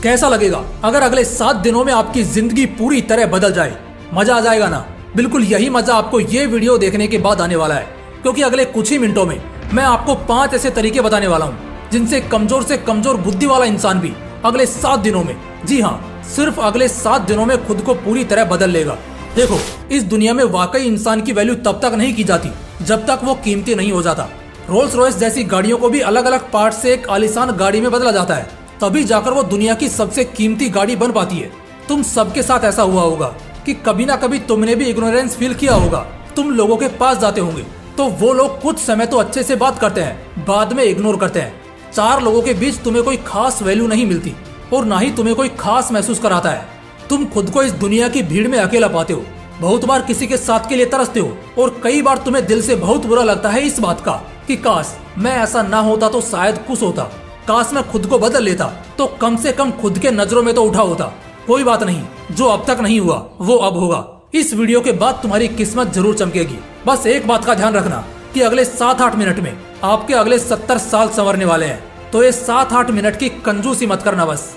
कैसा लगेगा अगर अगले 7 दिनों में आपकी जिंदगी पूरी तरह बदल जाए? मजा आ जाएगा ना? बिल्कुल यही मजा आपको ये वीडियो देखने के बाद आने वाला है, क्योंकि अगले कुछ ही मिनटों में मैं आपको 5 ऐसे तरीके बताने वाला हूँ जिनसे कमजोर से कमजोर बुद्धि वाला इंसान भी अगले 7 दिनों में, जी हाँ, सिर्फ अगले 7 दिनों में खुद को पूरी तरह बदल लेगा। देखो, इस दुनिया में वाकई इंसान की वैल्यू तब तक नहीं की जाती जब तक वो कीमती नहीं हो जाता। रोल्स रॉयस जैसी गाड़ियों को भी अलग अलग पार्ट से एक आलीशान गाड़ी में बदला जाता है, तभी जाकर वो दुनिया की सबसे कीमती गाड़ी बन पाती है। तुम सबके साथ ऐसा हुआ होगा कि कभी ना कभी तुमने भी इग्नोरेंस फील किया होगा। तुम लोगों के पास जाते होंगे तो वो लोग कुछ समय तो अच्छे से बात करते हैं, बाद में इग्नोर करते हैं। 4 लोगों के बीच तुम्हें कोई खास वैल्यू नहीं मिलती और ना ही तुम्हें कोई खास महसूस कराता है। तुम खुद को इस दुनिया की भीड़ में अकेला पाते हो, बहुत बार किसी के साथ के लिए तरसते हो और कई बार तुम्हें दिल से बहुत बुरा लगता है इस बात का कि काश मैं ऐसा ना होता तो शायद कुछ होता, काश मैं खुद को बदल लेता तो कम से कम खुद के नजरों में तो उठा होता। कोई बात नहीं, जो अब तक नहीं हुआ वो अब होगा। इस वीडियो के बाद तुम्हारी किस्मत जरूर चमकेगी। बस एक बात का ध्यान रखना कि अगले 7-8 मिनट में आपके अगले 70 साल संवरने वाले हैं, तो ये 7-8 मिनट की कंजूसी मत करना बस।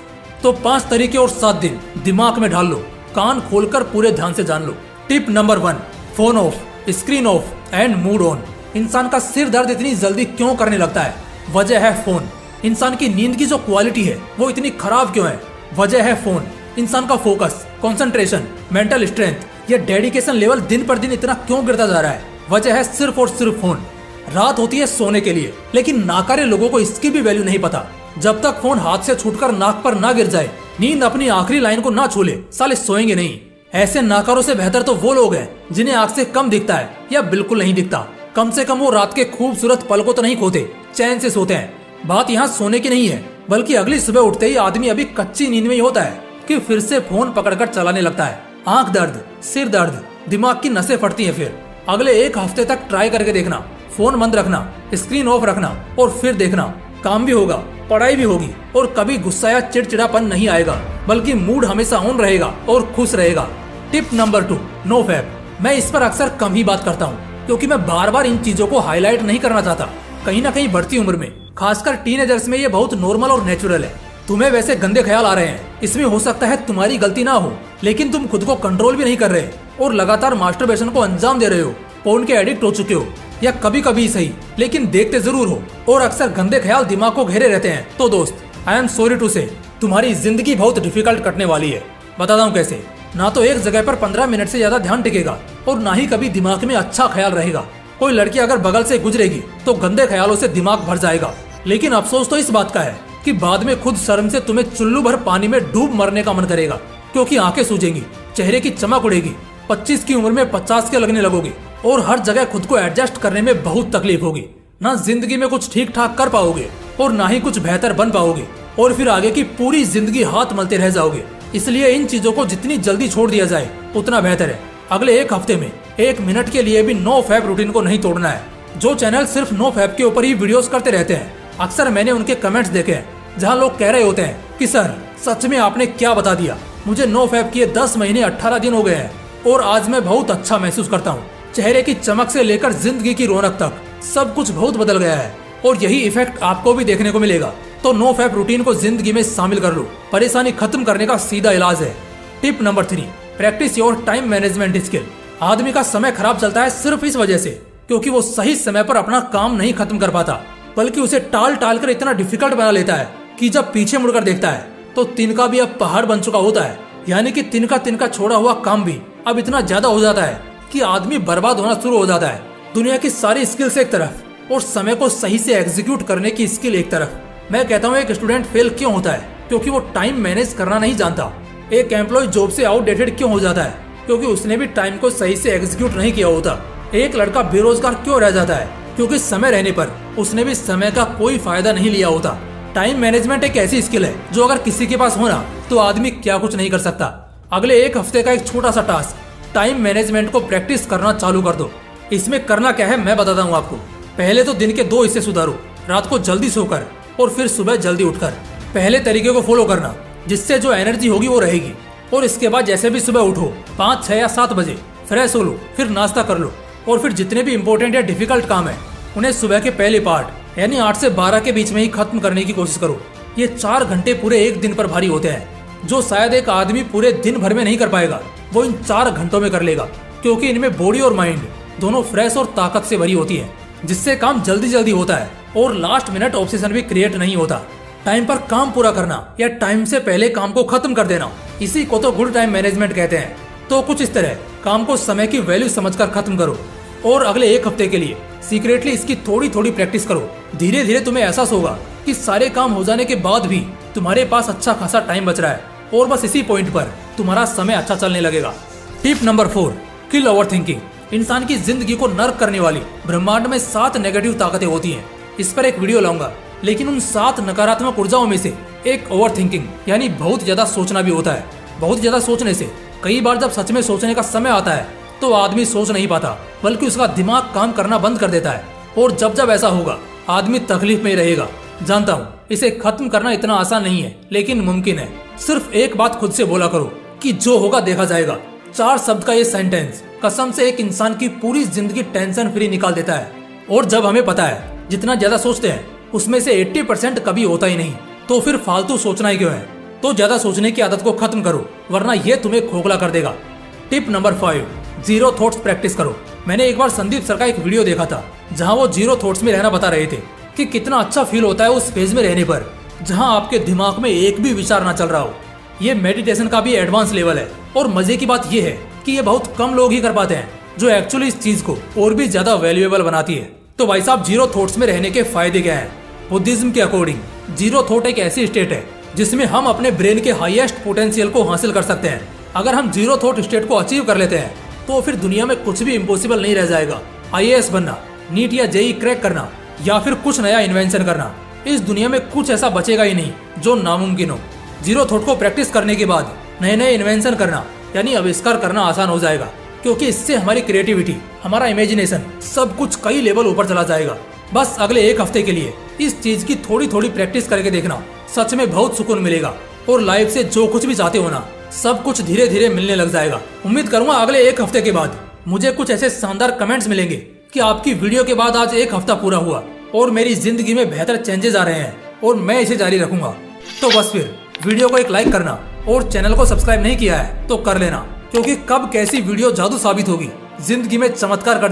तो 5 तरीके और 7 दिन दिमाग में ढाल लो, कान खोलकर पूरे ध्यान से जान लो। Tip number 1, phone off, screen off and mood on. इंसान का सिर दर्द इतनी जल्दी क्यों करने लगता है? वजह है फोन। इंसान की नींद की जो क्वालिटी है वो इतनी खराब क्यों है? वजह है फोन। इंसान का फोकस, कंसंट्रेशन, मेंटल स्ट्रेंथ या डेडिकेशन लेवल दिन पर दिन इतना क्यों गिरता जा रहा है? वजह है सिर्फ और सिर्फ फोन। रात होती है सोने के लिए, लेकिन नाकारे लोगों को इसकी भी वैल्यू नहीं पता। जब तक फोन हाथ से छूटकर नाक पर ना गिर जाए, नींद अपनी आखिरी लाइन को ना छू ले, साले सोएंगे नहीं। ऐसे नाकारों से बेहतर तो वो लोग हैं जिन्हें आंख से कम दिखता है या बिल्कुल नहीं दिखता। कम से कम वो रात के खूबसूरत पल को तो नहीं खोते, चैन से सोते हैं। बात यहाँ सोने की नहीं है, बल्कि अगली सुबह उठते ही आदमी अभी कच्ची नींद में ही होता है कि फिर से फोन पकड़कर चलाने लगता है। आंख दर्द, सिर दर्द, दिमाग की नसें फटती हैं। फिर अगले 1 हफ्ते तक ट्राई करके देखना, फोन बंद रखना, स्क्रीन ऑफ रखना और फिर देखना। काम भी होगा, पढ़ाई भी होगी और कभी गुस्सा या चिड़चिड़ापन नहीं आएगा, बल्कि मूड हमेशा ऑन रहेगा और खुश रहेगा। Tip number 2, no fap. मैं इस पर अक्सर कम ही बात करता हूँ, क्योंकि मैं बार बार इन चीजों को हाईलाइट नहीं करना चाहता। कहीं ना कहीं बढ़ती उम्र में, खासकर टीनेजर्स में, ये बहुत नॉर्मल और नेचुरल है। तुम्हें वैसे गंदे ख्याल आ रहे हैं, इसमें हो सकता है तुम्हारी गलती ना हो, लेकिन तुम खुद को कंट्रोल भी नहीं कर रहे और लगातार मास्टरबेशन को अंजाम दे रहे हो, फोन के एडिक्ट हो चुके हो, या कभी कभी सही लेकिन देखते जरूर हो और अक्सर गंदे ख्याल दिमाग को घेरे रहते हैं। तो दोस्त, आई एम सॉरी टू से, तुम्हारी जिंदगी बहुत डिफिकल्ट कटने वाली है। बताता हूँ कैसे। ना तो एक जगह पर 15 मिनट से ज्यादा ध्यान टिकेगा और ना ही कभी दिमाग में अच्छा ख्याल रहेगा। कोई लड़की अगर बगल से गुजरेगी तो गंदे ख्यालों से दिमाग भर जाएगा, लेकिन अफसोस तो इस बात का है कि बाद में खुद शर्म से तुम्हें चुल्लू भर पानी में डूब मरने का मन करेगा, क्योंकि आंखें सूजेंगी, चेहरे की चमक उड़ेगी, 25 की उम्र में 50 के लगने लगोगे और हर जगह खुद को एडजस्ट करने में बहुत तकलीफ होगी। ना जिंदगी में कुछ ठीक ठाक कर पाओगे और ना ही कुछ बेहतर बन पाओगे, और फिर आगे की पूरी जिंदगी हाथ मलते रह जाओगे। इसलिए इन चीजों को जितनी जल्दी छोड़ दिया जाए उतना बेहतर है। अगले 1 हफ्ते में 1 मिनट के लिए भी नो फैप रूटीन को नहीं तोड़ना है। जो चैनल सिर्फ नो फैप के ऊपर ही वीडियोस करते रहते हैं, अक्सर मैंने उनके कमेंट्स देखे हैं जहां लोग कह रहे होते हैं कि सर सच में आपने क्या बता दिया, मुझे नो फैप किए 10 महीने 18 दिन हो गए हैं और आज मैं बहुत अच्छा महसूस करता हूँ। चेहरे की चमक से लेकर जिंदगी की रौनक तक सब कुछ बहुत बदल गया है और यही इफेक्ट आपको भी देखने को मिलेगा। तो नो फैप रूटीन को जिंदगी में शामिल कर लो, परेशानी खत्म करने का सीधा इलाज है। Tip number 3, practice your time management skill. आदमी का समय खराब चलता है सिर्फ इस वजह से क्योंकि वो सही समय पर अपना काम नहीं खत्म कर पाता, बल्कि उसे टाल टाल कर इतना डिफिकल्ट बना लेता है कि जब पीछे मुड़कर देखता है तो तिनका भी अब पहाड़ बन चुका होता है। यानी कि तिनका छोड़ा हुआ काम भी अब इतना ज्यादा हो जाता है कि आदमी बर्बाद होना शुरू हो जाता है। दुनिया की सारी स्किल्स एक तरफ और समय को सही से एग्जीक्यूट करने की स्किल एक तरफ। मैं कहता हूँ एक स्टूडेंट फेल क्यों होता है? क्योंकि वो टाइम मैनेज करना नहीं जानता। एक एम्प्लॉय जॉब से आउटडेटेड क्यों हो जाता है? क्योंकि उसने भी टाइम को सही से एग्जीक्यूट नहीं किया होता। एक लड़का बेरोजगार क्यों रह जाता है? क्योंकि समय रहने पर उसने भी समय का कोई फायदा नहीं लिया होता। टाइम मैनेजमेंट एक ऐसी स्किल है जो अगर किसी के पास होना तो आदमी क्या कुछ नहीं कर सकता। अगले 1 हफ्ते का एक छोटा सा टास्क, टाइम मैनेजमेंट को प्रैक्टिस करना चालू कर दो। इसमें करना क्या है मैं बताता हूँ आपको। पहले तो दिन के 2 हिस्से सुधारो, रात को जल्दी सोकर और फिर सुबह जल्दी उठकर। पहले तरीके को फॉलो करना, जिससे जो एनर्जी होगी वो रहेगी। और इसके बाद जैसे भी सुबह उठो 5, 6 या 7 बजे फ्रेश हो लो, फिर नाश्ता कर लो और फिर जितने भी इंपॉर्टेंट या डिफिकल्ट काम है उन्हें सुबह के पहले पार्ट यानी 8 से 12 के बीच में ही खत्म करने की कोशिश करो। ये 4 घंटे पूरे एक दिन पर भारी होते हैं, जो शायद एक आदमी पूरे दिन भर में नहीं कर पाएगा, वो इन 4 घंटों में कर लेगा, क्योंकि इनमें बॉडी और माइंड दोनों फ्रेश और ताकत से भरी होती है, जिससे काम जल्दी जल्दी होता है और लास्ट मिनट ऑब्सेशन भी क्रिएट नहीं होता। टाइम पर काम पूरा करना या टाइम से पहले काम को खत्म कर देना, इसी को तो गुड टाइम मैनेजमेंट कहते हैं। तो कुछ इस तरह काम को समय की वैल्यू समझकर खत्म करो और अगले एक हफ्ते के लिए सीक्रेटली इसकी थोड़ी थोड़ी प्रैक्टिस करो। धीरे धीरे तुम्हें एहसास होगा कि सारे काम हो जाने के बाद भी तुम्हारे पास अच्छा खासा टाइम बच रहा है और बस इसी पॉइंट पर तुम्हारा समय अच्छा चलने लगेगा। टिप नंबर 4, किल ओवर थिंकिंग। इंसान की जिंदगी को नर्क करने वाली ब्रह्मांड में 7 नेगेटिव ताकतें होती हैं। इस पर एक वीडियो लाऊंगा, लेकिन उन 7 नकारात्मक ऊर्जाओं में से एक ओवर थिंकिंग यानी बहुत ज्यादा सोचना भी होता है। बहुत ज्यादा सोचने से कई बार जब सच में सोचने का समय आता है तो आदमी सोच नहीं पाता, बल्कि उसका दिमाग काम करना बंद कर देता है, और जब जब ऐसा होगा आदमी तकलीफ में रहेगा। जानता हूँ इसे खत्म करना इतना आसान नहीं है, लेकिन मुमकिन है। सिर्फ एक बात खुद से बोला करो कि जो होगा देखा जाएगा। 4 शब्द का ये सेंटेंस कसम से एक इंसान की पूरी जिंदगी टेंशन फ्री निकाल देता है। और जब हमें पता है जितना ज्यादा सोचते हैं उसमें से 80% कभी होता ही नहीं, तो फिर फालतू सोचना ही क्यों है। तो ज्यादा सोचने की आदत को खत्म करो, वरना ये तुम्हें खोखला कर देगा। Tip number 5, zero thoughts practice करो। मैंने एक बार संदीप सर का एक वीडियो देखा था जहां वो जीरो थॉट्स में रहना बता रहे थे कि कितना अच्छा फील होता है उस फेज में रहने पर जहां आपके दिमाग में एक भी विचार ना चल रहा हो। ये मेडिटेशन का भी एडवांस लेवल है, और मजे की बात ये है कि ये बहुत कम लोग ही कर पाते हैं, जो एक्चुअली इस चीज को और भी ज्यादा वैल्यूएबल बनाती है। तो भाई साहब, जीरो थॉट्स में रहने के फायदे क्या हैं? बुद्धिज्म के अकॉर्डिंग जीरो थॉट एक ऐसी स्टेट है जिसमें हम अपने ब्रेन के हाईएस्ट पोटेंशियल को हासिल कर सकते हैं। अगर हम जीरो थॉट स्टेट को अचीव कर लेते हैं तो फिर दुनिया में कुछ भी इम्पॉसिबल नहीं रह जाएगा। IAS बनना, नीट या JEE क्रैक करना या फिर कुछ नया इन्वेंशन करना, इस दुनिया में कुछ ऐसा बचेगा ही नहीं जो नामुमकिन हो। जीरो थॉट को प्रैक्टिस करने के बाद नए नए इन्वेंशन करना यानी आविष्कार करना आसान हो जाएगा, क्योंकि इससे हमारी क्रिएटिविटी, हमारा इमेजिनेशन सब कुछ कई लेवल ऊपर चला जाएगा। बस अगले एक हफ्ते के लिए इस चीज की थोड़ी थोड़ी प्रैक्टिस करके देखना, सच में बहुत सुकून मिलेगा और लाइफ से जो कुछ भी चाहते हो ना, सब कुछ धीरे धीरे मिलने लग जाएगा। उम्मीद करूंगा अगले एक हफ्ते के बाद मुझे कुछ ऐसे शानदार कमेंट्स मिलेंगे कि आपकी वीडियो के बाद आज एक हफ्ता पूरा हुआ और मेरी जिंदगी में बेहतर चेंजेस आ रहे हैं और मैं इसे जारी रखूंगा। तो बस फिर वीडियो को एक लाइक करना और चैनल को सब्सक्राइब नहीं किया है तो कर लेना, क्योंकि कब कैसी वीडियो जादू साबित होगी, जिंदगी में चमत्कार कर